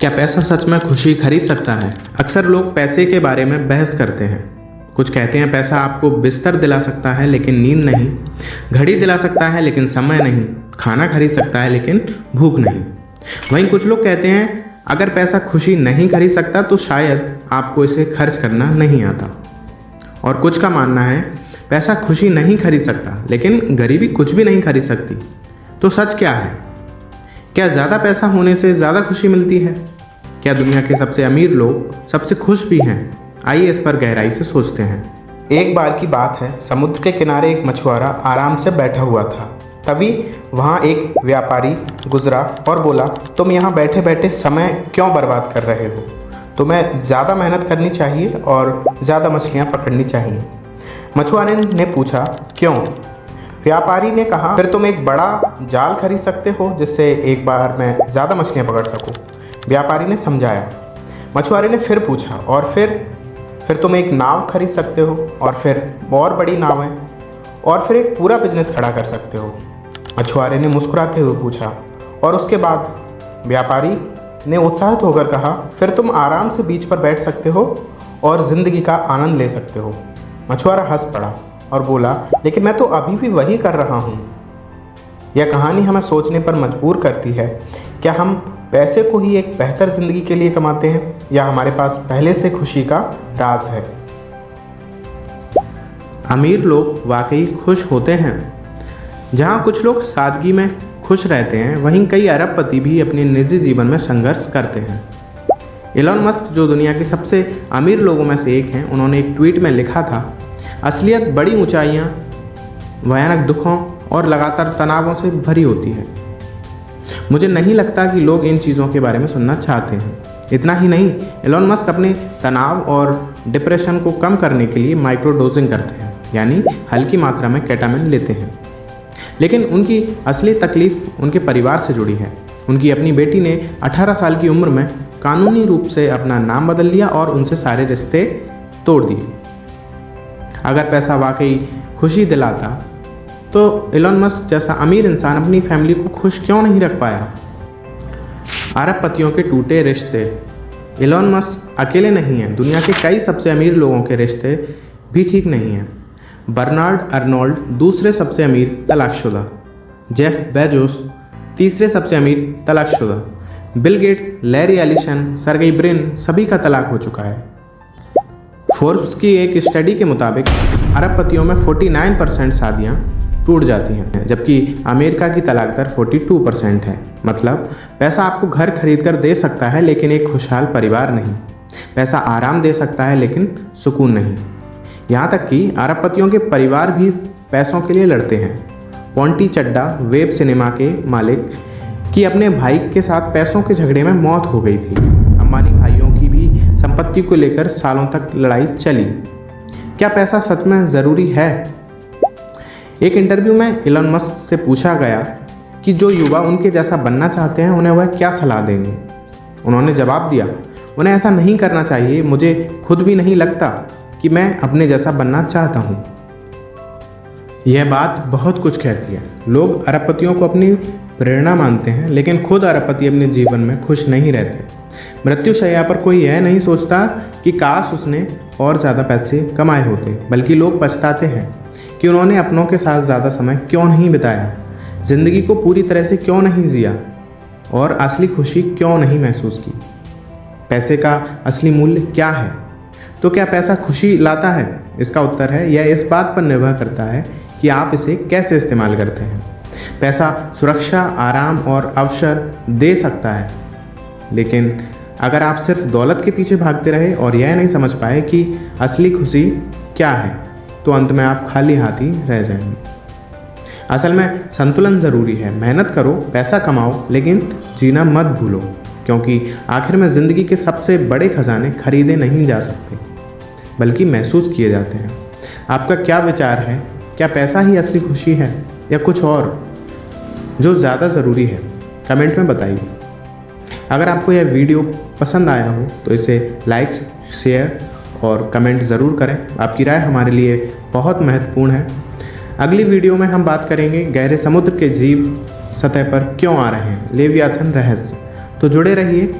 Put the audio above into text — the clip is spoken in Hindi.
क्या पैसा सच में खुशी खरीद सकता है? अक्सर लोग पैसे के बारे में बहस करते हैं। कुछ कहते हैं पैसा आपको बिस्तर दिला सकता है लेकिन नींद नहीं, घड़ी दिला सकता है लेकिन समय नहीं, खाना खरीद सकता है लेकिन भूख नहीं। वहीं कुछ लोग कहते हैं अगर पैसा खुशी नहीं खरीद सकता तो शायद आपको इसे खर्च करना नहीं आता। और कुछ का मानना है पैसा खुशी नहीं खरीद सकता लेकिन गरीबी कुछ भी नहीं खरीद सकती। तो सच क्या है? क्या ज़्यादा पैसा होने से ज़्यादा खुशी मिलती है? क्या दुनिया के सबसे अमीर लोग सबसे खुश भी हैं? आइए इस पर गहराई से सोचते हैं। एक बार की बात है, समुद्र के किनारे एक मछुआरा आराम से बैठा हुआ था। तभी वहाँ एक व्यापारी गुजरा और बोला, तुम यहाँ बैठे बैठे समय क्यों बर्बाद कर रहे हो? तुम्हें ज़्यादा मेहनत करनी चाहिए और ज़्यादा मछलियाँ पकड़नी चाहिए। मछुआरे ने पूछा, क्यों? व्यापारी ने कहा, फिर तुम एक बड़ा जाल खरीद सकते हो जिससे एक बार मैं ज़्यादा मछलियाँ पकड़ सकूँ। व्यापारी ने समझाया। मछुआरे ने फिर पूछा, और फिर तुम एक नाव खरीद सकते हो, और फिर और बड़ी नावें, और फिर एक पूरा बिजनेस खड़ा कर सकते हो। मछुआरे ने मुस्कुराते हुए पूछा, और उसके बाद? व्यापारी ने उत्साहित होकर कहा, फिर तुम आराम से बीच पर बैठ सकते हो और ज़िंदगी का आनंद ले सकते हो। मछुआरा हंस पड़ा और बोला, लेकिन मैं तो अभी भी वही कर रहा हूँ। यह कहानी हमें सोचने पर मजबूर करती है, क्या हम पैसे को ही एक बेहतर ज़िंदगी के लिए कमाते हैं या हमारे पास पहले से खुशी का राज है? अमीर लोग वाकई खुश होते हैं। जहाँ कुछ लोग सादगी में खुश रहते हैं, वहीं कई अरबपति भी अपने निजी जीवन में संघर्ष करते हैं। एलन मस्क, जो दुनिया के सबसे अमीर लोगों में से एक हैं, उन्होंने एक ट्वीट में लिखा था, असलियत बड़ी ऊंचाइयां, भयानक दुखों और लगातार तनावों से भरी होती है। मुझे नहीं लगता कि लोग इन चीज़ों के बारे में सुनना चाहते हैं। इतना ही नहीं, एलन मस्क अपने तनाव और डिप्रेशन को कम करने के लिए माइक्रो डोजिंग करते हैं, यानी हल्की मात्रा में केटामिन लेते हैं। लेकिन उनकी असली तकलीफ उनके परिवार से जुड़ी है। उनकी अपनी बेटी ने 18 साल की उम्र में कानूनी रूप से अपना नाम बदल लिया और उनसे सारे रिश्ते तोड़ दिए। अगर पैसा वाकई खुशी दिलाता तो एलन मस्क जैसा अमीर इंसान अपनी फैमिली को खुश क्यों नहीं रख पाया? अरबपतियों के टूटे रिश्ते। एलन मस्क अकेले नहीं हैं, दुनिया के कई सबसे अमीर लोगों के रिश्ते भी ठीक नहीं हैं। बर्नार्ड अर्नोल्ड दूसरे सबसे अमीर तलाकशुदा, जेफ बेजोस तीसरे सबसे अमीर तलाकशुदा, Bill Gates, Larry Ellison, Sergey Brin सभी का तलाक हो चुका है। फोर्ब्स की एक स्टडी के मुताबिक अरबपतियों में 49% शादियाँ टूट जाती हैं, जबकि अमेरिका की तलाक दर 42% है। मतलब पैसा आपको घर खरीद कर दे सकता है लेकिन एक खुशहाल परिवार नहीं। पैसा आराम दे सकता है लेकिन सुकून नहीं। यहाँ तक कि अरबपतियों के परिवार भी पैसों के लिए लड़ते हैं। पोंटी चड्डा, वेब सिनेमा के मालिक की अपने भाई के साथ पैसों के झगड़े में मौत हो गई थी। अंबानी भाइयों की भी संपत्ति को लेकर सालों तक लड़ाई चली। क्या पैसा सच में ज़रूरी है? एक इंटरव्यू में एलन मस्क से पूछा गया कि जो युवा उनके जैसा बनना चाहते हैं उन्हें वह क्या सलाह देंगे। उन्होंने जवाब दिया, उन्हें ऐसा नहीं करना चाहिए। मुझे खुद भी नहीं लगता कि मैं अपने जैसा बनना चाहता हूँ। यह बात बहुत कुछ कहती है। लोग अरबपतियों को अपनी प्रेरणा मानते हैं लेकिन खुद अरबपति अपने जीवन में खुश नहीं रहते। मृत्युशैया पर कोई यह नहीं सोचता कि काश उसने और ज़्यादा पैसे कमाए होते, बल्कि लोग पछताते हैं कि उन्होंने अपनों के साथ ज़्यादा समय क्यों नहीं बिताया, ज़िंदगी को पूरी तरह से क्यों नहीं जिया और असली खुशी क्यों नहीं महसूस की। पैसे का असली मूल्य क्या है? तो क्या पैसा खुशी लाता है? इसका उत्तर है, यह इस बात पर निर्भर करता है कि आप इसे कैसे इस्तेमाल करते हैं। पैसा सुरक्षा, आराम और अवसर दे सकता है, लेकिन अगर आप सिर्फ दौलत के पीछे भागते रहे और यह नहीं समझ पाए कि असली खुशी क्या है, तो अंत में आप खाली हाथ ही रह जाएंगे। असल में संतुलन ज़रूरी है। मेहनत करो, पैसा कमाओ, लेकिन जीना मत भूलो, क्योंकि आखिर में ज़िंदगी के सबसे बड़े खजाने खरीदे नहीं जा सकते, बल्कि महसूस किए जाते हैं। आपका क्या विचार है? क्या पैसा ही असली खुशी है या कुछ और जो ज़्यादा ज़रूरी है? कमेंट में बताइए। अगर आपको यह वीडियो पसंद आया हो तो इसे लाइक, शेयर और कमेंट ज़रूर करें। आपकी राय हमारे लिए बहुत महत्वपूर्ण है। अगली वीडियो में हम बात करेंगे गहरे समुद्र के जीव सतह पर क्यों आ रहे हैं, लेवियाथन रहस्य। तो जुड़े रहिए।